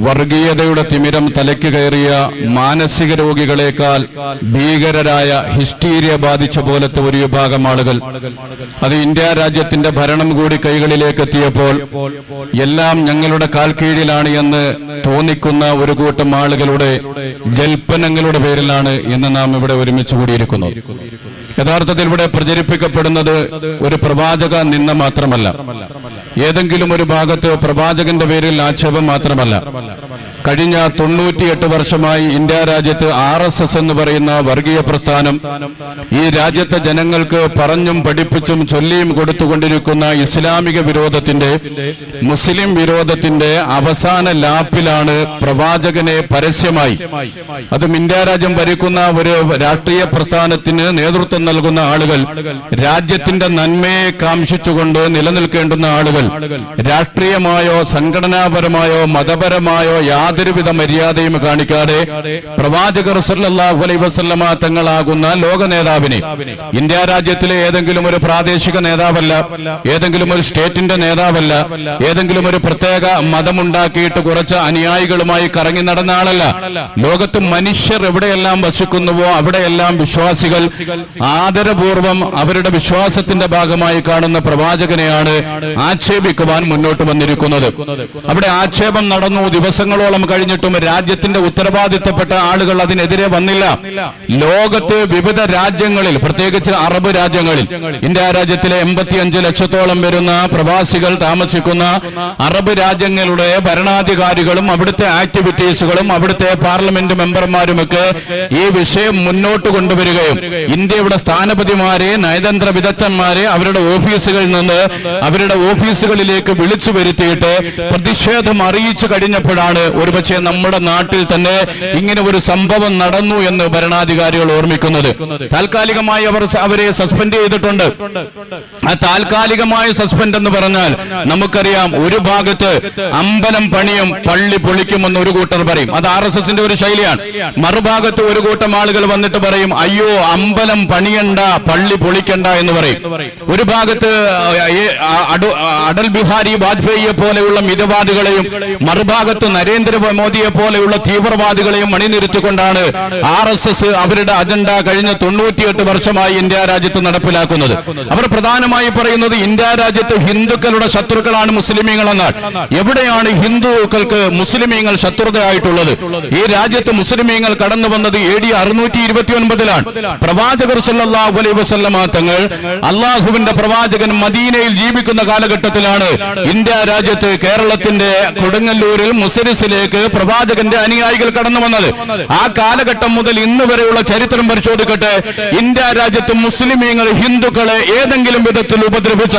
വർഗീയതയുടെ തിമിരം തലയ്ക്ക് കയറിയ മാനസിക രോഗികളെക്കാൾ ഭീകരരായ ഹിസ്റ്റീരിയ ബാധിച്ച പോലത്തെ ഒരു വിഭാഗം ആളുകൾ, അത് ഇന്ത്യ രാജ്യത്തിന്റെ ഭരണം കൂടി കൈകളിലേക്ക് എത്തിയപ്പോൾ എല്ലാം ഞങ്ങളുടെ കാൽക്കീഴിലാണ് എന്ന് തോന്നിക്കുന്ന ഒരു കൂട്ടം ആളുകളുടെ ജൽപ്പനങ്ങളുടെ പേരിലാണ് ഇന്ന് നാം ഇവിടെ ഒരുമിച്ച് കൂടിയിരിക്കുന്നത്. യഥാർത്ഥത്തിൽ ഇവിടെ പ്രചരിപ്പിക്കപ്പെടുന്നത് ഒരു പ്രവാചക നിന്ന മാത്രമല്ല, ഏതെങ്കിലും ഒരു ഭാഗത്ത് പ്രവാചകന്റെ പേരിൽ ആക്ഷേപം മാത്രമല്ല. കഴിഞ്ഞ 98 വർഷമായി ഇന്ത്യ രാജ്യത്ത് RSS എന്ന് പറയുന്ന വർഗീയ പ്രസ്ഥാനം ഈ രാജ്യത്തെ ജനങ്ങൾക്ക് പറഞ്ഞും പഠിപ്പിച്ചും ചൊല്ലിയും കൊടുത്തുകൊണ്ടിരിക്കുന്ന ഇസ്ലാമിക വിരോധത്തിന്റെ, മുസ്ലിം വിരോധത്തിന്റെ അവസാന ലാപ്പിലാണ് പ്രവാചകനെ പരസ്യമായി, അതും ഇന്ത്യ രാജ്യം ഭരിക്കുന്ന ഒരു രാഷ്ട്രീയ പ്രസ്ഥാനത്തിന് നേതൃത്വം നൽകുന്ന ആളുകൾ, രാജ്യത്തിന്റെ നന്മയെ കാംക്ഷിച്ചുകൊണ്ട് നിലനിൽക്കേണ്ടുന്ന ആളുകൾ രാഷ്ട്രീയമായോ സംഘടനാപരമായോ മതപരമായോ യാതൊരുവിധ മര്യാദയും കാണിക്കാതെ പ്രവാചകർ സല്ലല്ലാഹു അലൈഹി വസല്ലമ തങ്ങളാകുന്ന ലോക നേതാവിനെ, ഇന്ത്യ രാജ്യത്തിലെ ഏതെങ്കിലും ഒരു പ്രാദേശിക നേതാവല്ല, ഏതെങ്കിലും ഒരു സ്റ്റേറ്റിന്റെ നേതാവല്ല, ഏതെങ്കിലും ഒരു പ്രത്യേക മതമുണ്ടാക്കിയിട്ട് കുറച്ച് അനുയായികളുമായി കറങ്ങി നടന്ന ആളല്ല. ലോകത്ത് മനുഷ്യർ എവിടെയെല്ലാം വസിക്കുന്നുവോ അവിടെയെല്ലാം വിശ്വാസികൾ ആദരപൂർവം അവരുടെ വിശ്വാസത്തിന്റെ ഭാഗമായി കാണുന്ന പ്രവാചകനെയാണ് ആക്ഷേപിക്കുവാൻ മുന്നോട്ട് വന്നിരിക്കുന്നത്. അവിടെ ആക്ഷേപം നടന്നു, ദിവസങ്ങളോളം കഴിഞ്ഞിട്ടും രാജ്യത്തിന്റെ ഉത്തരവാദിത്തപ്പെട്ട ആളുകൾ അതിനെതിരെ വന്നില്ല. ലോകത്ത് വിവിധ രാജ്യങ്ങളിൽ, പ്രത്യേകിച്ച് അറബ് രാജ്യങ്ങളിൽ, ഇന്ത്യ രാജ്യത്തിലെ 85 ലക്ഷത്തോളം വരുന്ന പ്രവാസികൾ താമസിക്കുന്ന അറബ് രാജ്യങ്ങളുടെ ഭരണാധികാരികളും അവിടുത്തെ ആക്ടിവിറ്റീസുകളും അവിടുത്തെ പാർലമെന്റ് മെമ്പർമാരുമൊക്കെ ഈ വിഷയം മുന്നോട്ട് കൊണ്ടുവരികയും ഇന്ത്യയുടെ സ്ഥാനപതിമാരെ, നയതന്ത്ര വിദഗ്ധന്മാരെ അവരുടെ ഓഫീസുകളിൽ നിന്ന് അവരുടെ ഓഫീസുകളിലേക്ക് വിളിച്ചു വരുത്തിയിട്ട് പ്രതിഷേധം അറിയിച്ചു കഴിഞ്ഞപ്പോഴാണ് ഒരുപക്ഷെ നമ്മുടെ നാട്ടിൽ തന്നെ ഇങ്ങനെ ഒരു സംഭവം നടന്നു എന്ന് ഭരണാധികാരികൾ ഓർമ്മിക്കുന്നത്. താൽക്കാലികമായി അവരെ സസ്പെൻഡ് ചെയ്തിട്ടുണ്ട്. ആ താൽക്കാലികമായ സസ്പെൻഡ് എന്ന് പറഞ്ഞാൽ നമുക്കറിയാം, ഒരു ഭാഗത്ത് അമ്പലം പണിയും പള്ളി പൊളിക്കുമെന്ന് ഒരു കൂട്ടർ പറയും, അത് RSSന്റെ ഒരു ശൈലിയാണ്. മറുഭാഗത്ത് ഒരു കൂട്ടം ആളുകൾ വന്നിട്ട് പറയും, അയ്യോ അമ്പലം പണിയണ്ട പള്ളി പൊളിക്കണ്ട എന്ന് പറയും. ഒരു ഭാഗത്ത് അടൽ ബിഹാരി വാജ്പേയിയെ പോലെയുള്ള മിതവാദികളെയും മറുഭാഗത്ത് നരേന്ദ്രമോദിയെ പോലെയുള്ള തീവ്രവാദികളെയും അണിനിരത്തിക്കൊണ്ടാണ് RSS അവരുടെ അജണ്ട കഴിഞ്ഞ 98 വർഷമായി ഇന്ത്യ രാജ്യത്ത് നടപ്പിലാക്കുന്നത്. അവർ പ്രധാനമായി പറയുന്നത് ഇന്ത്യ രാജ്യത്ത് ഹിന്ദുക്കളുടെ ശത്രുക്കളാണ് മുസ്ലിമീങ്ങളെന്നാണ്. എവിടെയാണ് ഹിന്ദുക്കൾക്ക് മുസ്ലിമീങ്ങൾ ശത്രുതയായിട്ടുള്ളത്? ഈ രാജ്യത്ത് മുസ്ലിമീങ്ങൾ കടന്നു വന്നത് AD 629-ലാണ്. പ്രവാചകർ സല്ലല്ലാഹു അലൈഹി വസല്ലമ തങ്ങൾ, അള്ളാഹുവിന്റെ പ്രവാചകൻ മദീനയിൽ ജീവിക്കുന്ന കാലഘട്ടത്തിലാണ് ഇന്ത്യ രാജ്യത്ത് കേരളത്തിന്റെ കൊടുങ്ങല്ലൂരിൽ മുസരിസിലേക്ക് പ്രവാചകന്റെ അനുയായികൾ കടന്നു വന്നത്. ആ കാലഘട്ടം മുതൽ ഇന്ന് വരെയുള്ള ചരിത്രം പരിശോധിക്കട്ടെ, ഇന്ത്യ രാജ്യത്ത് മുസ്ലിമീങ്ങൾ ഹിന്ദുക്കളെ ഏതെങ്കിലും വിധത്തിൽ ഉപദ്രവിച്ച,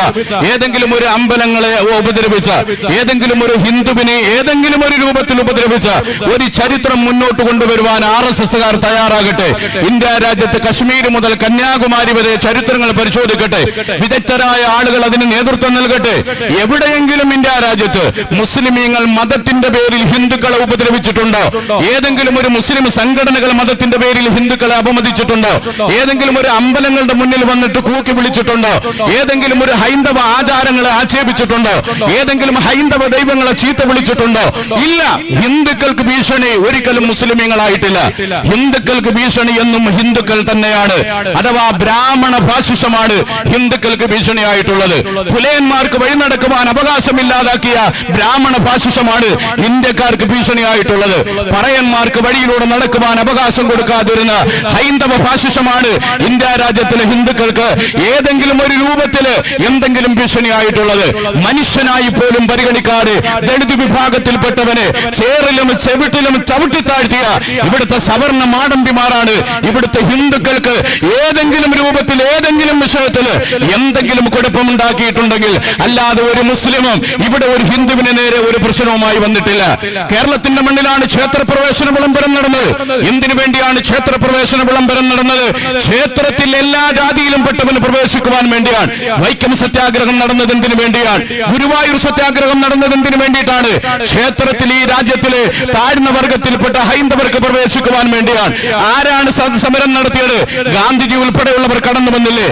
ഏതെങ്കിലും ഒരു അമ്പലങ്ങളെ ഉപദ്രവിച്ച, ഏതെങ്കിലും ഒരു ഹിന്ദുവിനെ ഏതെങ്കിലും ഒരു രൂപത്തിൽ ഉപദ്രവിച്ച ഒരു ചരിത്രം മുന്നോട്ട് കൊണ്ടുവരുവാൻ RSSകാർ തയ്യാറാകട്ടെ. ഇന്ത്യ രാജ്യത്ത് കശ്മീർ മുതൽ കന്യാകുമാരി വരെ ചരിത്രങ്ങൾ പരിശോധിക്കട്ടെ, വിദഗ്ധരായ ആളുകൾ അതിന് നേതൃത്വം നൽകട്ടെ. എവിടെയെങ്കിലും ഇന്ത്യ രാജ്യത്ത് മുസ്ലിമീങ്ങൾ മതത്തിന്റെ പേരിൽ ഹിന്ദുക്കളെ ഉപദ്രവിച്ചിട്ടുണ്ടോ? ഏതെങ്കിലും ഒരു മുസ്ലിം സംഘടനകൾ മതത്തിന്റെ പേരിൽ ഹിന്ദുക്കളെ അപമതിച്ചിട്ടുണ്ടോ? ഏതെങ്കിലും ഒരു അമ്പലങ്ങളുടെ മുന്നിൽ വന്നിട്ട് കൂക്കി വിളിച്ചിട്ടുണ്ടോ? ഏതെങ്കിലും ഒരു ഹൈന്ദവ ആചാരങ്ങളെ ആക്ഷേപിച്ചിട്ടുണ്ടോ? ഏതെങ്കിലും ഹൈന്ദവ ദൈവങ്ങളെ ചീത്ത വിളിച്ചിട്ടുണ്ടോ? ഇല്ല. ഹിന്ദുക്കൾക്ക് ഭീഷണി ഒരിക്കലും മുസ്ലിമീങ്ങളായിട്ടില്ല. ഹിന്ദുക്കൾക്ക് ഭീഷണി എന്നും ഹിന്ദുക്കൾ തന്നെയാണ്. അഥവാ ബ്രാഹ്മണ ഫാസിസമാണ് ഹിന്ദുക്കൾക്ക് ഭീഷണിയായിട്ടുള്ളത്. പുലയന്മാർക്ക് വഴി നടക്കുവാൻ അവകാശമില്ലാതാക്കിയ ബ്രാഹ്മണ ഫാസിസമാണ് ഇന്ത്യക്കാർക്ക് ഭീഷണിയായിട്ടുള്ളത്. പറയന്മാർക്ക് വഴിയിലൂടെ നടക്കുവാൻ അവകാശം കൊടുക്കാതിരുന്ന ഹൈന്ദവ ഫാസിസമാണ് ഇന്ത്യ രാജ്യത്തിലെ ഹിന്ദുക്കൾക്ക് ഏതെങ്കിലും ഒരു രൂപത്തില് എന്തെങ്കിലും ഭീഷണിയായിട്ടുള്ളത്. മനുഷ്യനായി പോലും പരിഗണിക്കാതെ ദളിത് വിഭാഗത്തിൽപ്പെട്ടവനെ ചേറിലും ചെവിട്ടിലും ചവിട്ടിത്താഴ്ത്തിയ ഇവിടുത്തെ സവർണ മാടമ്പിമാരാണ് ഇവിടുത്തെ ഹിന്ദുക്കൾക്ക് ഏതെങ്കിലും രൂപത്തിൽ ഏതെങ്കിലും വിഷയത്തിൽ എന്തെങ്കിലും കുഴപ്പമുണ്ടാക്കിയിട്ടുണ്ടെങ്കിൽ. അല്ലാതെ ഒരു മുസ്ലിമും ഇവിടെ ഒരു ഹിന്ദുവിന് നേരെ ഒരു പ്രശ്നവുമായി വന്നിട്ടില്ല. കേരളത്തിന്റെ മണ്ണിലാണ് ക്ഷേത്രപ്രവേശന വിളംബരം നടന്നത്. എന്തിനു വേണ്ടിയാണ് ക്ഷേത്രപ്രവേശന വിളംബരം നടന്നത്? ക്ഷേത്രത്തിൽ എല്ലാ ജാതിയിലും പെട്ടവന് പ്രവേശിക്കുവാൻ വേണ്ടിയാണ്. വൈക്കം സത്യാഗ്രഹം നടന്നത് എന്തിനു വേണ്ടിയാണ്? ഗുരുവായൂർ സത്യാഗ്രഹം നടന്നത് എന്തിനു വേണ്ടിയിട്ടാണ്? ക്ഷേത്രത്തിൽ ഈ രാജ്യത്തിലെ താഴ്ന്ന വർഗത്തിൽപ്പെട്ട ഹൈന്ദവർക്ക് പ്രവേശിക്കുവാൻ വേണ്ടിയാണ്. ആരാണ് സമരം നടത്തിയത്? ഗാന്ധിജി ഉൾപ്പെടെയുള്ളവർ കടന്നു വന്നില്ലേ?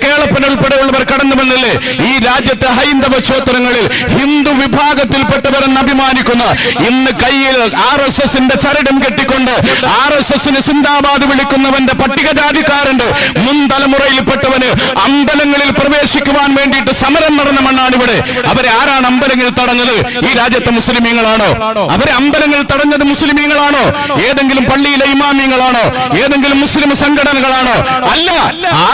കേളപ്പൻ ഉൾപ്പെടെയുള്ളവർ കടന്നു വന്നില്ലേ? ഈ രാജ്യത്തെ ഹൈന്ദവ ക്ഷേത്രങ്ങളിൽ ഹിന്ദു വിഭാഗത്തിൽപ്പെട്ടവരെന്ന് അഭിമാനിക്കുന്ന ഇന്ന് അന്ന് കയ്യിൽ RSSന്റെ ചരടും കെട്ടിക്കൊണ്ട് RSSന് സിന്ദാബാദ് വിളിക്കുന്നവന്റെ പട്ടികജാതിക്കാരന്റെ മുൻ തലമുറയിൽപ്പെട്ടവന് അമ്പലങ്ങളിൽ പ്രവേശിക്കുവാൻ വേണ്ടിയിട്ട് സമരം നടന്ന മണ്ണാണ് ഇവിടെ. അവരെ ആരാണ് അമ്പലങ്ങളിൽ തടഞ്ഞത്? ഈ രാജ്യത്തെ മുസ്ലിമീങ്ങളാണോ? അവരെ അമ്പലങ്ങളിൽ തടഞ്ഞത് മുസ്ലിമീങ്ങളാണോ? ഏതെങ്കിലും പള്ളിയിലെ ഇമാമിങ്ങളാണോ? ഏതെങ്കിലും മുസ്ലിം സംഘടനകളാണോ? അല്ല,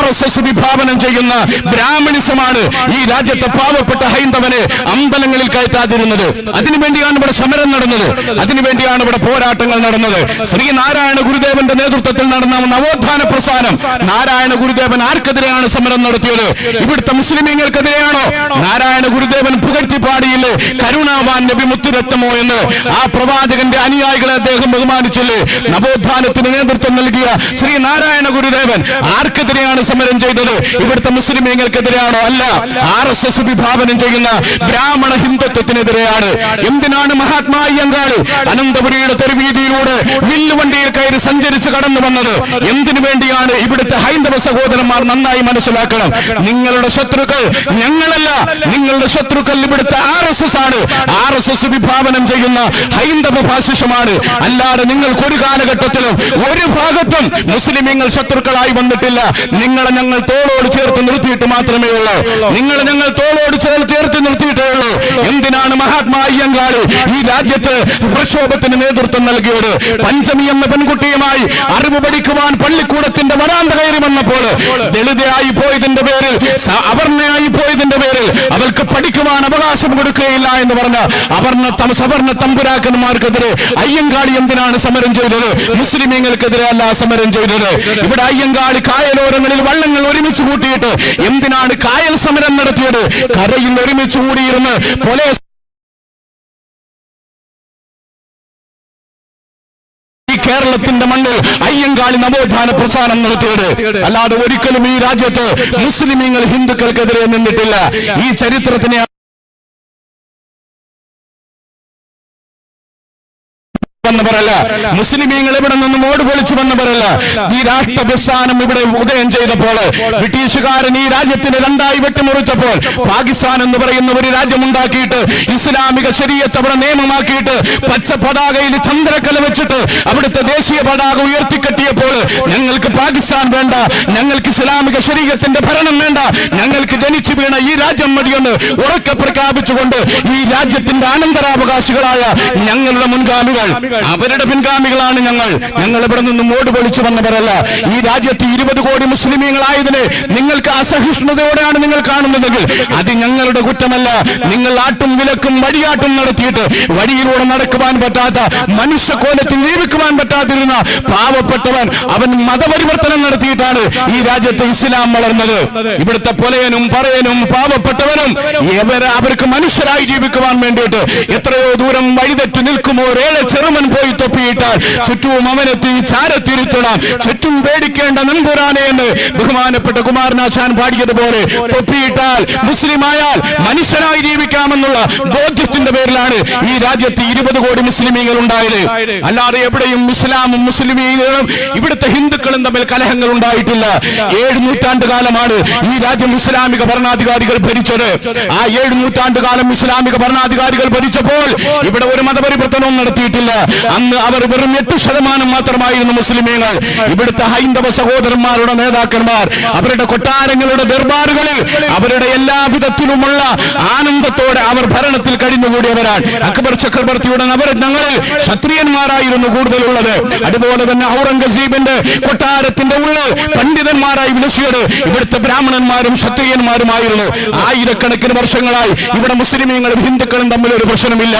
RSS വിഭാവനം ചെയ്യുന്ന ബ്രാഹ്മണിസമാണ് ഈ രാജ്യത്തെ പാവപ്പെട്ട ഹൈന്ദവനെ അമ്പലങ്ങളിൽ കയറ്റാതിരുന്നത്. അതിനുവേണ്ടിയാണ് ഇവിടെ സമരം നടന്നത്, അതിനുവേണ്ടിയാണ് ഇവിടെ പോരാട്ടങ്ങൾ നടന്നത്. ശ്രീനാരായണ ഗുരുദേവന്റെ നേതൃത്വത്തിൽ നടന്ന നവോത്ഥാന പ്രസ്ഥാനം, നാരായണ ഗുരുദേവൻ ആർക്കെതിരെയാണ് സമരം നടത്തിയത്? ഇവിടുത്തെ മുസ്ലിമീങ്ങൾക്കെതിരെയാണോ? നാരായണ ഗുരുദേവൻ പുകഴ്ത്തി പാടിയില്ലേ കരുണാവാൻ നബി മുത്തുരത്നമോ എന്ന്? ആ പ്രവാചകന്റെ അനുയായികളെ അദ്ദേഹം ബഹുമാനിച്ചില്ലേ? നവോത്ഥാനത്തിന് നേതൃത്വം നൽകിയ ശ്രീനാരായണ ഗുരുദേവൻ ആർക്കെതിരെയാണ് സമരം ചെയ്തത്? ഇവിടുത്തെ മുസ്ലിമീങ്ങൾക്കെതിരെയാണോ? അല്ല, RSS വിഭാവനം ചെയ്യുന്ന ബ്രാഹ്മണ ഹിന്ദുത്വത്തിനെതിരെയാണ്. എന്തിനാണ് മഹാത്മാ അയ്യങ്കാളി അനന്തപുരിയുടെ തെരുവീതിയിലൂടെ വില്ലുവണ്ടിയിൽ കയറി സഞ്ചരിച്ച് കടന്നു വന്നത്? എന്തിനു വേണ്ടിയാണ്? ഇവിടുത്തെ ഹൈന്ദവ സഹോദരന്മാർ നന്നായി മനസ്സിലാക്കണം. നിങ്ങളുടെ ശത്രുക്കൾ ഞങ്ങളല്ല, നിങ്ങളുടെ ശത്രുക്കൾ ഇവിടുത്തെ RSS ആണ്. RSS വിഭാവനം ചെയ്യുന്ന ഹൈന്ദവ ഫാസിസമാണ്. അല്ലാതെ നിങ്ങൾക്ക് ഒരു കാലഘട്ടത്തിലും ഒരു ഭാഗത്തും മുസ്ലിമീങ്ങൾ ശത്രുക്കളായി വന്നിട്ടില്ല. നിങ്ങളെ ഞങ്ങൾ തോളോട് ചേർത്ത് നിർത്തിയിട്ട് മാത്രമേ ഉള്ളൂ. നിങ്ങളെ ഞങ്ങൾ തോളോട് ചേർത്ത് നിർത്തിയിട്ടേ ഉള്ളൂ. എന്തിനാണ് മഹാത്മാ അയ്യങ്കാളി ഈ രാജ്യത്ത് പ്രക്ഷോഭത്തിന് നേതൃത്വം നൽകിയത്? പഞ്ചമി എന്ന പെൺകുട്ടിയുമായി അറിവ് പഠിക്കുവാൻ പള്ളിക്കൂടത്തിന്റെ വരാന്ത കയറി വന്നപ്പോൾ ദളിതയായി പോയതിന്റെ പേരിൽ, അവർണയായി പോയതിന്റെ പേരിൽ അവൾക്ക് പഠിക്കുവാൻ അവകാശം കൊടുക്കുകയില്ല എന്ന് പറഞ്ഞ സവർണ തമ്പുരാക്കന്മാർക്കെതിരെ അയ്യങ്കാളി എന്തിനാണ് സമരം ചെയ്തത്? മുസ്ലിമീങ്ങൾക്കെതിരെ അല്ല സമരം ചെയ്തത്. ഇവിടെ അയ്യങ്കാളി കായലോരങ്ങളിൽ വള്ളങ്ങൾ ഒരുമിച്ച് കൂട്ടിയിട്ട് എന്തിനാണ് കായൽ സമരം നടത്തിയത്? കരയിൽ ഒരുമിച്ച് കൂടിയിരുന്ന് കേരളത്തിന്റെ മണ്ണിൽ അയ്യങ്കാളി നവോത്ഥാന പ്രസ്ഥാനം നടത്തിയത്. അല്ലാതെ ഒരിക്കലും ഈ രാജ്യത്ത് മുസ്ലിമീങ്ങൾ ഹിന്ദുക്കൾക്കെതിരെ നിന്നിട്ടില്ല. ഈ ചരിത്രത്തിനെ വന്നവരല്ല, മുസ്ലിമീങ്ങൾ ഇവിടെ നിന്നും ഓട് പൊളിച്ചു വന്നവരല്ല. ഈ രാഷ്ട്രപ്രസ്ഥാനം ഇവിടെ ഉദയം ചെയ്തപ്പോൾ, ബ്രിട്ടീഷുകാരൻ ഈ രാജ്യത്തിന് രണ്ടായി വെട്ടിമുറിച്ചപ്പോൾ, പാകിസ്ഥാൻ എന്ന് പറയുന്ന ഒരു രാജ്യമുണ്ടാക്കിയിട്ട് ഇസ്ലാമിക ശരീഅത്ത് അവിടെ നിയമമാക്കിയിട്ട് പച്ച പതാകയിൽ ചന്ദ്രക്കല വെച്ചിട്ട് അവിടുത്തെ ദേശീയ പതാക ഉയർത്തിക്കെട്ടിയപ്പോൾ ഞങ്ങൾക്ക് പാകിസ്ഥാൻ വേണ്ട, ഞങ്ങൾക്ക് ഇസ്ലാമിക ശരീഅത്തിന്റെ ഭരണം വേണ്ട, ഞങ്ങൾക്ക് ജനിച്ചു വീണ ഈ രാജ്യം മതിയെന്ന് ഉറക്കെ പ്രഖ്യാപിച്ചുകൊണ്ട് ഈ രാജ്യത്തിന്റെ അനന്തരാവകാശികളായ ഞങ്ങളുടെ മുൻഗാമികൾ, അവരുടെ പിൻഗാമികളാണ് ഞങ്ങൾ. ഇവിടെ നിന്നും ഓട് പൊളിച്ചു വന്നവരല്ല. ഈ രാജ്യത്ത് 20 കോടി മുസ്ലിമീങ്ങളായതിനെ നിങ്ങൾക്ക് അസഹിഷ്ണുതയോടെയാണ് നിങ്ങൾ കാണുന്നതെങ്കിൽ അത് ഞങ്ങളുടെ കുറ്റമല്ല. നിങ്ങൾ ആട്ടും വിലക്കും വഴിയാട്ടും നടത്തിയിട്ട് വഴിയിലൂടെ നടക്കുവാൻ പറ്റാത്ത, മനുഷ്യക്കോലത്തിൽ ജീവിക്കുവാൻ പറ്റാതിരുന്ന പാവപ്പെട്ടവൻ അവൻ മതപരിവർത്തനം നടത്തിയിട്ടാണ് ഈ രാജ്യത്ത് ഇസ്ലാം വളർന്നത്. ഇവിടുത്തെ പൊലയനും പറയനും പാവപ്പെട്ടവനും അവർക്ക് മനുഷ്യരായി ജീവിക്കുവാൻ വേണ്ടിയിട്ട് എത്രയോ ദൂരം വഴിതെറ്റു നിൽക്കുമോ ചെറുമൻ പോയി തൊപ്പിയിട്ടാൽ ചുറ്റും അവനെത്തി ചാരത്തിരുത്തണം, ചുറ്റും പേടിക്കേണ്ട നമ്പുരാനെ എന്ന് ബഹുമാനപ്പെട്ട കുമാരനാശാൻ പാടിയതുപോലെ തൊപ്പിയിട്ടാൽ മുസ്ലിമായാൽ മനുഷ്യനായി ജീവിക്കാമെന്നുള്ള ബോധ്യത്തിന്റെ പേരിലാണ് ഈ രാജ്യത്ത് 20 കോടി മുസ്ലിമീങ്ങൾ ഉണ്ടായത്. അല്ലാതെ എവിടെയും ഇസ്ലാമും മുസ്ലിമീങ്ങളും ഇവിടുത്തെ ഹിന്ദുക്കളും തമ്മിൽ കലഹങ്ങൾ ഉണ്ടായിട്ടില്ല. 7 നൂറ്റാണ്ട് കാലമാണ് ഈ രാജ്യം ഇസ്ലാമിക ഭരണാധികാരികൾ ഭരിച്ചത്. ആ 7 നൂറ്റാണ്ട് കാലം ഇസ്ലാമിക ഭരണാധികാരികൾ ഭരിച്ചപ്പോൾ ഇവിടെ ഒരു മതപരിവർത്തനവും നടത്തിയിട്ടില്ല. അന്ന് അവർ വെറും 8% മാത്രമായിരുന്നു മുസ്ലിമീങ്ങൾ. ഇവിടുത്തെ ഹൈന്ദവ സഹോദരന്മാരുടെ നേതാക്കന്മാർ അവരുടെ കൊട്ടാരങ്ങളുടെ ദർബാറുകളിൽ അവരുടെ എല്ലാവിധത്തിലുമുള്ള ആനന്ദത്തോടെ അവർ ഭരണത്തിൽ കഴിഞ്ഞുകൂടിയവരാണ്. അക്ബർ ചക്രവർത്തിയുടെ നവരത്നങ്ങളിൽ ക്ഷത്രിയന്മാരായിരുന്നു കൂടുതലുള്ളത്. അതുപോലെ തന്നെ ഔറംഗസീബിന്റെ കൊട്ടാരത്തിന്റെ ഉള്ളിൽ പണ്ഡിതന്മാരായി വിളിച്ചത് ഇവിടുത്തെ ബ്രാഹ്മണന്മാരും ക്ഷത്രിയന്മാരുമായിരുന്നു. ആയിരക്കണക്കിന് വർഷങ്ങളായി ഇവിടെ മുസ്ലിമീങ്ങളും ഹിന്ദുക്കളും തമ്മിൽ ഒരു പ്രശ്നമില്ല.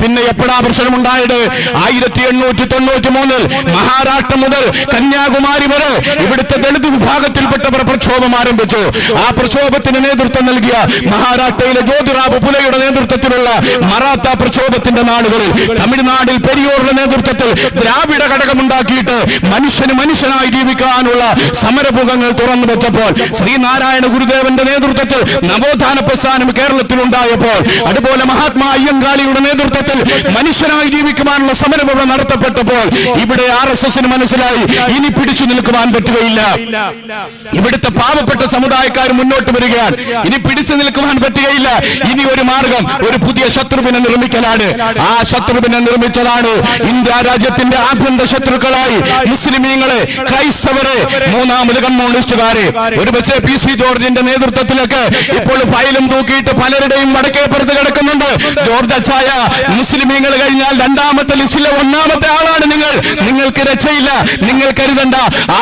പിന്നെ എപ്പോഴാ പ്രശ്നമുണ്ടായത്? 1893 മഹാരാഷ്ട്ര മുതൽ കന്യാകുമാരി വരെ ഇവിടുത്തെ ദളിത് വിഭാഗത്തിൽപ്പെട്ടവർ പ്രക്ഷോഭം ആരംഭിച്ചു. ആ പ്രക്ഷോഭത്തിന് നേതൃത്വം നൽകിയ മഹാരാഷ്ട്രയിലെ ജ്യോതിറാവ് പുലയുടെ നേതൃത്വത്തിലുള്ള മറാത്ത പ്രക്ഷോഭത്തിന്റെ നാടുകളിൽ തമിഴ്നാട്ടിൽ പെരിയോറുടെ നേതൃത്വത്തിൽ ദ്രാവിഡ ഘടകമുണ്ടാക്കിയിട്ട് മനുഷ്യനായി ജീവിക്കാനുള്ള സമരമുഖങ്ങൾ തുറന്നു വെച്ചപ്പോൾ, ശ്രീനാരായണ ഗുരുദേവന്റെ നേതൃത്വത്തിൽ നവോത്ഥാന പ്രസ്ഥാനം കേരളത്തിൽ ഉണ്ടായപ്പോൾ, അതുപോലെ മഹാത്മാ അയ്യങ്കാളിയുടെ നേതൃത്വത്തിൽ മനുഷ്യനായി ജീവിക്കുവാനുള്ള സമരം നടത്തപ്പെട്ടപ്പോൾ ഇവിടെ RSSന് മനസ്സിലായി ഇനി പിടിച്ചു നിൽക്കുവാൻ പറ്റുകയില്ല. ഇവിടുത്തെ പാവപ്പെട്ട സമുദായക്കാർ മുന്നോട്ട് വരികയാണ്. ഇനി പിടിച്ചു നിൽക്കുവാൻ പറ്റുകയില്ല. ഇനി ഒരു മാർഗം, ഒരു പുതിയ ശത്രുവിനെ നിർമ്മിക്കലാണ്. ആ ശത്രുവിനെ നിർമ്മിച്ചതാണ് ഇന്ത്യ രാജ്യത്തിന്റെ ആഭ്യന്തര ശത്രുക്കളായി മുസ്ലിമീങ്ങളെ, ക്രൈസ്തവരെ, മൂന്നാമത് കമ്മ്യൂണിസ്റ്റുകാരെ. ഒരുപക്ഷെ PC ജോർജിന്റെ നേതൃത്വത്തിലൊക്കെ ഇപ്പോൾ ഫയലും തൂക്കിയിട്ട് പലരുടെയും വടക്കേപ്പുറത്ത് കിടക്കുന്നുണ്ട്. ജോർജ് അച്ചായ മുസ്ലിമീങ്ങൾ കഴിഞ്ഞാൽ രണ്ടാമത്തെ ലിസ്റ്റിലെ ഒന്നാമത്തെ ആളാണ് നിങ്ങൾ. നിങ്ങൾക്ക് രക്ഷയില്ല. നിങ്ങൾ കരുതണ്ട,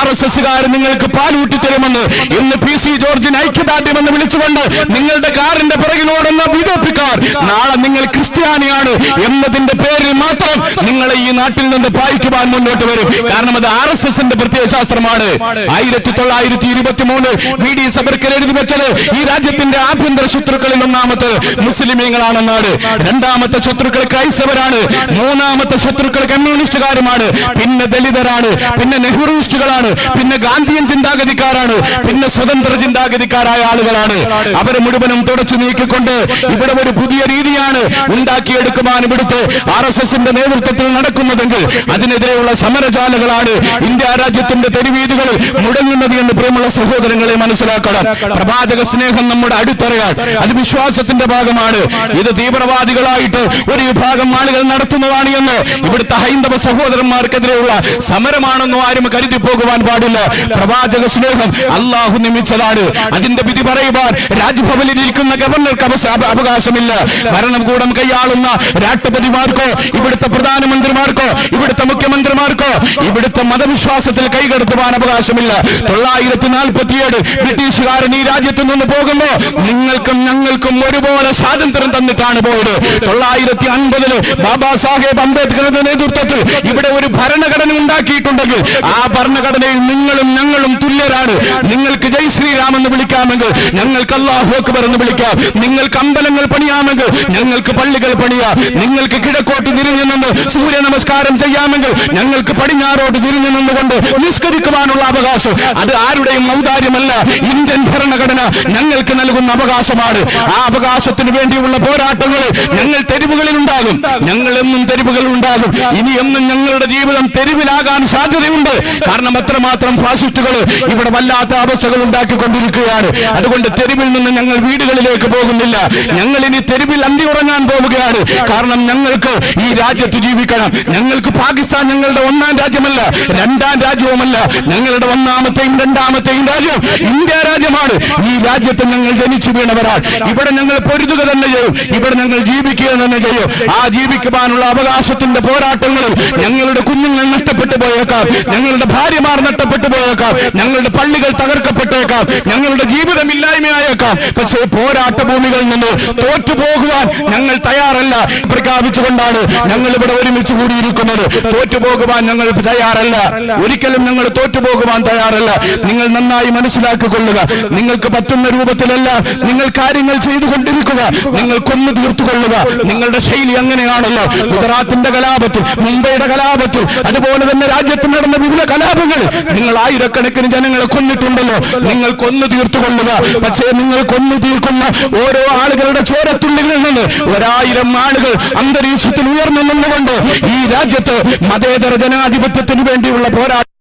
RSSകാർ നിങ്ങൾക്ക് പാലൂട്ടി തരുമെന്ന്. ഇന്ന് PC ജോർജിന് ഐക്യദാർഢ്യമെന്ന് വിളിച്ചുകൊണ്ട് നിങ്ങളുടെ കാറിന്റെ പിറകിലോടുന്ന BJPക്കാർ നാളെ നിങ്ങൾ ക്രിസ്ത്യാനിയാണ് എന്നതിന്റെ പേരിൽ മാത്രം നിങ്ങളെ ഈ നാട്ടിൽ നിന്ന് പായിക്കുവാൻ മുന്നോട്ട് വരും. കാരണം അത് RSSന്റെ പ്രത്യയശാസ്ത്രമാണ്. 1923 VD സബർക്കർ എഴുതി വെച്ചത് ഈ രാജ്യത്തിന്റെ ആഭ്യന്തര ശത്രുക്കളിൽ ഒന്നാമത്തെ മുസ്ലിമീങ്ങളാണെന്നാണ്. രണ്ടാമത്തെ ശത്രുക്കൾ ക്രൈസ്തവരാണ്. മൂന്നാമത്തെ ശത്രുക്കൾ കമ്മ്യൂണിസ്റ്റുകാരുമാണ്. പിന്നെ ദലിതരാണ്. പിന്നെ നെഹ്റുയിസ്റ്റുകളാണ്. പിന്നെ ഗാന്ധിയൻ ചിന്താഗതിക്കാരാണ്. പിന്നെ സ്വതന്ത്ര ചിന്താഗതിക്കാരായ ആളുകളാണ്. അവരെ മുഴുവനും തുടച്ചു നീക്കിക്കൊണ്ട് ഇവിടെ ഒരു പുതിയ രീതിയാണ് ഉണ്ടാക്കിയെടുക്കുവാൻ ഇവിടുത്തെ RSSന്റെ നേതൃത്വത്തിൽ നടക്കുന്നതെങ്കിൽ അതിനെതിരെയുള്ള സമരജാലകളാണ് ഇന്ത്യ രാജ്യത്തിന്റെ തെരുവീതികളിൽ മുടങ്ങുന്നത് എന്ന് പ്രിയമുള്ള സഹോദരങ്ങളെ മനസ്സിലാക്കണം. പ്രവാചക സ്നേഹം നമ്മുടെ അടിത്തറയാണ്. അത് വിശ്വാസത്തിന്റെ ഭാഗമാണ്. ഇത് തീവ്രവാദികളായിട്ട് ഒരു വിഭാഗം ആളുകൾ നടത്തുന്നതാണ് എന്ന് ഇവിടുത്തെ ഹൈന്ദവ സഹോദരന്മാർക്കെതിരെയുള്ള സമരമാണെന്നോ ആരും കരുതി പോകുവാൻ പാടില്ല. പ്രവാചക സ്നേഹം അള്ളാഹു നിയമിച്ചതാണ്. അതിന്റെ വിധി പറയുവാൻ രാജ്ഭവനിൽ ഇരിക്കുന്ന ഗവർണർക്ക് അവകാശമില്ല. ഭരണകൂടം കൈയാളുന്ന രാഷ്ട്രപതിമാർക്കോ ഇവിടുത്തെ പ്രധാനമന്ത്രിമാർക്കോ ഇവിടുത്തെ മുഖ്യമന്ത്രിമാർക്കോ ഇവിടുത്തെ മതവിശ്വാസത്തിൽ കൈകടത്തുവാൻ അവകാശമില്ല. 947 ബ്രിട്ടീഷുകാരൻ ഈ രാജ്യത്ത് നിന്ന് പോകുമ്പോ നിങ്ങൾക്കും ഞങ്ങൾക്കും ഒരുപോലെ സ്വാതന്ത്ര്യം തന്നിട്ടാണ് പോയത്. 950 ബാബാ സാഹേബ് അംബേദ്കറുടെ നേതൃത്വത്തിൽ ഇവിടെ ഒരു ഭരണഘടന ഉണ്ടാക്കിയിട്ടുണ്ടെങ്കിൽ ആ ഭരണഘടനയിൽ നിങ്ങളും ഞങ്ങളും തുല്യരാണ്. നിങ്ങൾക്ക് ജയ് ശ്രീറാം എന്ന് വിളിക്കാമെങ്കിൽ ഞങ്ങൾക്ക് അല്ലാഹു അക്ബർ എന്ന് വിളിക്കാം. നിങ്ങൾക്ക് അമ്പലങ്ങൾ പണിയാമെങ്കിൽ ഞങ്ങൾക്ക് പള്ളികൾ പണിയാം. നിങ്ങൾക്ക് കിഴക്കോട്ട് തിരിഞ്ഞു നിന്ന് സൂര്യ നമസ്കാരം ചെയ്യാമെങ്കിൽ ഞങ്ങൾക്ക് പടിഞ്ഞാറോട്ട് തിരിഞ്ഞു നിന്നുകൊണ്ട് നിസ്കരിക്കുവാനുള്ള അവകാശം അത് ആരുടെയും ഔദാര്യമല്ല. ഇന്ത്യൻ ഭരണഘടന ഞങ്ങൾക്ക് നൽകുന്ന അവകാശമാണ്. ആ അവകാശത്തിന് വേണ്ടിയുള്ള പോരാട്ടങ്ങളിൽ ഞങ്ങൾ തെരുവുകളിൽ ഉണ്ടാകും. ഞങ്ങൾ എന്നും തെരുവുകളിൽ ഉണ്ടാകും. ഇനി എന്നും ഞങ്ങളുടെ ജീവിതം തെരുവിലാകാൻ സാധ്യതയുണ്ട്. കാരണം അത്രമാത്രം ഫാസിസ്റ്റുകൾ ഇവിടെ വല്ലാത്ത അവസ്ഥകൾ ഉണ്ടാക്കിക്കൊണ്ടിരിക്കുകയാണ്. അതുകൊണ്ട് തെരുവിൽ നിന്ന് ഞങ്ങൾ വീടുകളിലേക്ക് പോകുന്നില്ല. ഞങ്ങൾ ഇനി തെരുവിൽ അന്തിയുറങ്ങാൻ പോവുകയാണ്. കാരണം ഞങ്ങൾക്ക് ഈ രാജ്യത്ത് ജീവിക്കണം. ഞങ്ങൾക്ക് പാകിസ്ഥാൻ ഞങ്ങളുടെ ഒന്നാം രാജ്യമല്ല, രണ്ടാം രാജ്യവുമല്ല. ഞങ്ങളുടെ ഒന്നാമത്തെയും രണ്ടാമത്തെയും രാജ്യം ഇന്ത്യ രാജ്യമാണ്. ഈ രാജ്യത്ത് ഞങ്ങൾ ജനിച്ചു വീണവരാണ്. ഇവിടെ ഞങ്ങൾ പൊരുതുക തന്നെ ചെയ്യും. ഇവിടെ ഞങ്ങൾ ജീവിക്കുക തന്നെ ചെയ്യും. ആ ജീവിക്കുവാനുള്ള അവകാശത്തിന്റെ പോരാട്ടങ്ങളിൽ ഞങ്ങളുടെ കുഞ്ഞുങ്ങൾ നഷ്ടപ്പെട്ടു പോയേക്കാം. ഞങ്ങളുടെ ഭാര്യമാർ നഷ്ടപ്പെട്ടു പോയേക്കാം. ഞങ്ങളുടെ പള്ളികൾ തകർക്കപ്പെട്ടേക്കാം. ഞങ്ങളുടെ ജീവിതം ഇല്ലായ്മയായേക്കാം. പക്ഷേ പോരാട്ട ഭൂമികളിൽ നിന്ന് തോറ്റുപോകുവാൻ ഞങ്ങൾ തയ്യാറല്ല പ്രഖ്യാപിച്ചുകൊണ്ടാണ് ഞങ്ങൾ ഇവിടെ ഒരുമിച്ച് കൂടിയിരിക്കുന്നത്. തോറ്റുപോകുവാൻ ഞങ്ങൾ തയ്യാറല്ല. ഒരിക്കലും ഞങ്ങൾ തോറ്റുപോകുവാൻ തയ്യാറല്ല. നിങ്ങൾ നന്നായി മനസ്സിലാക്കിക്കൊള്ളുക. നിങ്ങൾക്ക് പറ്റുന്ന രൂപത്തിലല്ല നിങ്ങൾ കാര്യങ്ങൾ ചെയ്തുകൊണ്ടിരിക്കുക. നിങ്ങൾ കൊന്നു തീർത്തുകൊള്ളുക. നിങ്ങളുടെ ശൈലി അങ്ങനെയാണല്ലോ. ഗുജറാത്തിന്റെ കലാപത്തിൽ, മുംബൈയുടെ കലാപത്തിൽ, അതുപോലെ തന്നെ രാജ്യത്ത് നടന്ന വിവിധ കലാപങ്ങൾ നിങ്ങൾ ആയിരക്കണക്കിന് ജനങ്ങളെ കൊന്നിട്ടുണ്ടല്ലോ. നിങ്ങൾ കൊന്നു തീർത്തുകൊള്ളുക. പക്ഷേ നിങ്ങൾ കൊന്നു തീർക്കുന്ന ഓരോ ആളുകളുടെ ചോരത്തുള്ളികളിൽ നിന്ന് 1000 ആളുകൾ അന്തരീക്ഷത്തിൽ ഉയർന്നു നിന്നുകൊണ്ട് ഈ രാജ്യത്ത് മതേതര ജനാധിപത്യത്തിന് വേണ്ടിയുള്ള പോരാട്ടം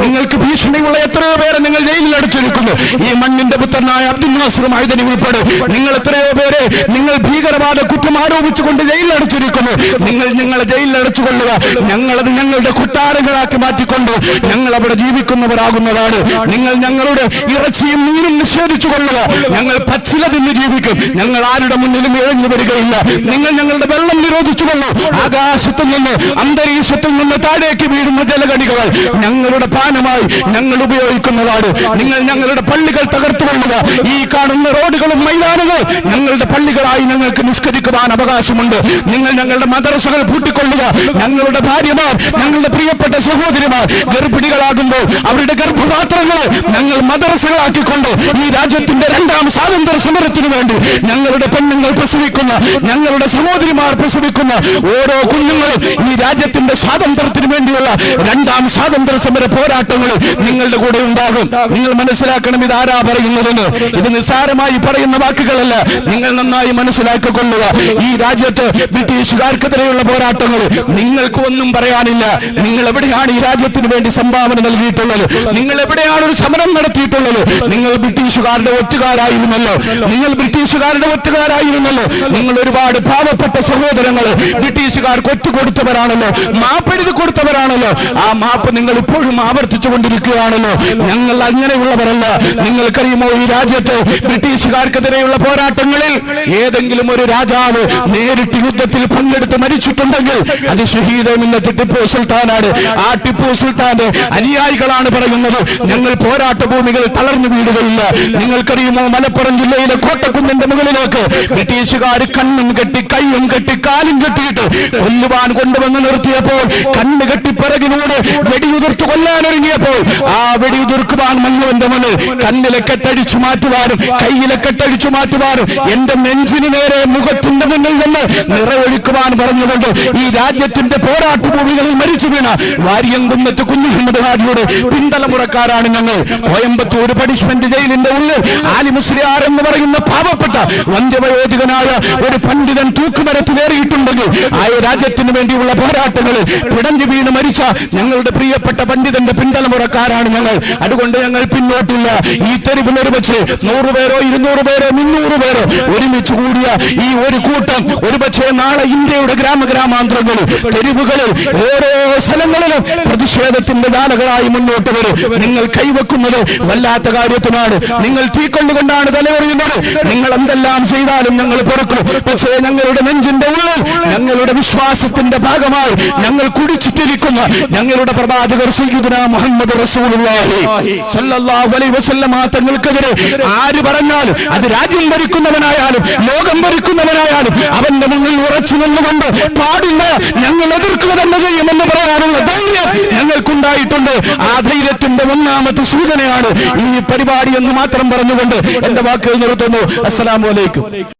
നിങ്ങൾക്ക് ഭീഷണിയുള്ള എത്രയോ പേരെ നിങ്ങൾ ജയിലിൽ അടച്ചിരിക്കുന്നു. ഈ മണ്ണിന്റെ പുത്രനായ അബ്ദുൽ നാസർ മൈദനി ഉൾപ്പെടെ നിങ്ങൾ എത്രയോ പേരെ നിങ്ങൾ ഭീകരവാദ കുറ്റം ആരോപിച്ചുകൊണ്ട് ജയിലിൽ അടച്ചിരിക്കുന്നു. നിങ്ങൾ ഞങ്ങളെ ജയിലിൽ അടച്ചുകൊള്ളുക. ഞങ്ങളത് ഞങ്ങളുടെ കൊട്ടാരങ്ങളാക്കി മാറ്റിക്കൊണ്ട് ഞങ്ങൾ അവിടെ ജീവിക്കുന്നവരാകുന്നതാണ്. നിങ്ങൾ ഞങ്ങളുടെ ഇറച്ചിയും മീനും നിഷേധിച്ചു കൊള്ളുക. ഞങ്ങൾ പച്ചില തിന്ന് ജീവിക്കും. ഞങ്ങൾ ആരുടെ മുന്നിലും ഇഴഞ്ഞു വരികയില്ല. നിങ്ങൾ ഞങ്ങളുടെ വെള്ളം നിരോധിച്ചു കൊള്ളു. ആകാശത്തിൽ നിന്ന് അന്തരീക്ഷത്തിൽ നിന്ന് താഴേക്ക് വീഴുന്ന ജലകണികൾ ഞങ്ങളുടെ പാനമായി ഞങ്ങൾ ഉപയോഗിക്കുന്നതാണ്. നിങ്ങൾ ഞങ്ങളുടെ പള്ളികൾ തകർത്തുകൊള്ളുക. ഈ കാണുന്ന റോഡുകളും മൈതാനങ്ങളും ഞങ്ങളുടെ പള്ളികളായി ഞങ്ങൾക്ക് നിസ്കരിക്കുവാൻ അവകാശമുണ്ട്. നിങ്ങൾ ഞങ്ങളുടെ മദ്രസകൾ പൂട്ടിക്കൊള്ളുക. ഞങ്ങളുടെ ഭാര്യമാർ, ഞങ്ങളുടെ പ്രിയപ്പെട്ട സഹോദരിമാർ ഗർഭിണികളാകുമ്പോൾ അവരുടെ ഗർഭപാത്രങ്ങളെ ഞങ്ങൾ മദ്രസകളാക്കിക്കൊണ്ട് ഈ രാജ്യത്തിന്റെ രണ്ടാം സ്വാതന്ത്ര്യ സമരത്തിനു വേണ്ടി ഞങ്ങളുടെ പെണ്ണുങ്ങൾ പ്രസവിക്കുന്ന പ്രസവിക്കുന്ന, ഞങ്ങളുടെ സഹോദരിമാർ പ്രസവിക്കുന്ന ഓരോ കുഞ്ഞുങ്ങളും ഈ രാജ്യത്തിന്റെ സ്വാതന്ത്ര്യത്തിന് വേണ്ടിയുള്ള രണ്ടാം സ്വാതന്ത്ര്യ സമര പോരാട്ടങ്ങളിൽ നിങ്ങളുടെ കൂടെ ഉണ്ടാകും. നിങ്ങൾ മനസ്സിലാക്കണം, ഇത് ആരാ പറയുന്നതെന്ന്. ഇത് നിസ്സാരമായി പറയുന്ന വാക്കുകളല്ല. നിങ്ങൾ നന്നായി മനസ്സിലാക്കിക്കൊള്ളുക. ഈ രാജ്യത്ത് ബ്രിട്ടീഷുകാർക്കെതിരെയുള്ള പോരാട്ടങ്ങൾ നിങ്ങൾക്ക് ഒന്നും പറയാനില്ല. നിങ്ങൾ എവിടെയാണ് ഈ രാജ്യത്തിന് വേണ്ടി സംഭാവന നൽകിയിട്ടുള്ളത്? നിങ്ങൾ എവിടെയാണ് ഒരു സമരം നടത്തിയിട്ടുള്ളത്? നിങ്ങൾ ബ്രിട്ടീഷുകാരുടെ ഒറ്റുകാരായിരുന്നല്ലോ. നിങ്ങൾ ഒരുപാട് പാവപ്പെട്ട സഹോദരങ്ങൾ ബ്രിട്ടീഷുകാർക്ക് ഒറ്റുകൊടുത്തവരാണല്ലോ, മാപ്പെഴുതി കൊടുത്തവരാണല്ലോ. ആ മാപ്പ് നിങ്ങൾ ഇപ്പോഴും ആവർത്തിച്ചു കൊണ്ടിരിക്കുകയാണല്ലോ. ഞങ്ങൾ അങ്ങനെയുള്ളവരല്ല. നിങ്ങൾക്കറിയുമോ, ഈ രാജ്യത്ത് ബ്രിട്ടീഷുകാർക്കെതിരെയുള്ള പോരാട്ടങ്ങളിൽ ഏതെങ്കിലും ഒരു രാജാവ് നേരിട്ട് യുദ്ധത്തിൽ പങ്കെടുത്ത് മരിച്ചിട്ടുണ്ടെങ്കിൽ അത് ഷഹീദ് മില്ലത്ത് ടിപ്പു സുൽത്താനാണ്. ആ ടിപ്പു സുൽത്താന്റെ അനുയായികളാണ് പറയുന്നത്, ഞങ്ങൾ പോരാട്ട ഭൂമികൾ തളർന്നു വീഴുകയില്ല. നിങ്ങൾക്കറിയുമോ, മലപ്പുറം ജില്ലയിലെ കോട്ടക്കുന്നിന്റെ മുകളിലേക്ക് ബ്രിട്ടീഷുകാർ കണ്ണും കെട്ടി കൈയും കെട്ടി കാലും കെട്ടിയിട്ട് കൊല്ലുവാൻ കൊണ്ടുവന്ന് നിർത്തിയപ്പോൾ, കണ്ണ് കെട്ടി പിറകിലൂടെ വെടിയുതിർത്ത് കൊല്ലാനൊരുങ്ങിയപ്പോൾ ആ വെടിയുതിർക്കുവാൻ മഞ്ഞുവിന്റെ മുന്നിൽ കണ്ണിലെ കെട്ടടിച്ചു മാറ്റുവാനും കയ്യിലെ കെട്ടടിച്ചു മാറ്റുവാനും എന്റെ നെഞ്ചിന് നേരെ മുഖത്തിന്റെ മുന്നിൽ നിന്ന് നിറയൊഴിക്കുവാൻ പറഞ്ഞുകൊണ്ട് ഈ രാജ്യത്തിന്റെ പോരാട്ട ഭൂമികളിൽ മരിച്ചു വീണ വാര്യംകുന്നത്ത് കുഞ്ഞുമുഹമ്മദ് ഹാജിയുടെ പിന്തലമുറക്കാരാണ് ഞങ്ങൾ. കോയമ്പത്തൂർ പണിഷ്മെന്റ് ജയിലിന്റെ ഉള്ളിൽ ആലി മുസ്ലിയാർ എന്ന് പറയുന്ന പാവപ്പെട്ട വന്ധ്യവയോധികനായ ഒരു പണ്ഡിതൻ തൂക്കുമരത്തിലേറിയിട്ടുണ്ടെങ്കിൽ ആ രാജ്യത്തിന് വേണ്ടിയുള്ള പോരാട്ടങ്ങളിൽ പിടഞ്ഞു വീണ് മരിച്ച ഞങ്ങളുടെ പ്രിയപ്പെട്ട പണ്ഡിതന്റെ പിന്തലമുറക്കാരാണ് ഞങ്ങൾ. അതുകൊണ്ട് ഞങ്ങൾ പിന്നോട്ടില്ല. ഈ തെരുവിൽ ഒരുപക്ഷെ 100 പേരോ 200 പേരോ 300 പേരോ ഒരുമിച്ച് കൂടിയ ഈ ഒരു കൂട്ടം ഒരുപക്ഷെ നാളെ ഇന്ത്യയുടെ ഗ്രാമഗ്രാമാന്തരങ്ങളിൽ തെരുവുകളിൽ ഓരോ സ്ഥലങ്ങളിലും പ്രതിഷേധത്തിന്റെ ജാലകളായി മുന്നോട്ട് വരും. നിങ്ങൾ കൈവെക്കുന്നത് വല്ലാത്ത കാര്യത്തിനാണ്. നിങ്ങൾ തീക്കൊണ്ടുകൊണ്ടാണ് തലയെറിയുന്നത്. നിങ്ങൾ എന്തെല്ലാം ചെയ്താലും ഞങ്ങൾ പൊറുക്കും. പക്ഷേ ഞങ്ങളുടെ നെഞ്ചിന്റെ ഉള്ളിൽ ഞങ്ങളുടെ വിശ്വാസത്തിന്റെ ഭാഗമായി ഞങ്ങൾ കുടിച്ചിട്ടിരിക്കുന്ന ഞങ്ങളുടെ പ്രവാചകർ സയ്യിദുനാ മുഹമ്മദ് റസൂലുള്ളാഹി സ്വല്ലല്ലാഹു അലൈഹി വസല്ലം തങ്ങൾക്കെതിരെ ആര് പറഞ്ഞാലും, അത് രാജ്യം ഭരിക്കുന്നവനായാലും ലോകം ഭരിക്കുന്നവനായാലും, അവന്റെ മുന്നിൽ ഉറച്ചു നിന്നുകൊണ്ട് പാടില്ല, ഞങ്ങൾ എതിർക്കുക തന്നെ ചെയ്യുമെന്ന് പറയാനുള്ള ധൈര്യം ഞങ്ങൾക്കുണ്ടായിട്ടുണ്ട്. ആ ധൈര്യത്തിന്റെ ഒന്നാമത്തെ സൂചനയാണ് ഈ പരിപാടി എന്ന് മാത്രം പറഞ്ഞുകൊണ്ട് എന്റെ വാക്കുകൾ നിർത്തുന്നു. അസ്സലാമു അലൈക്കും.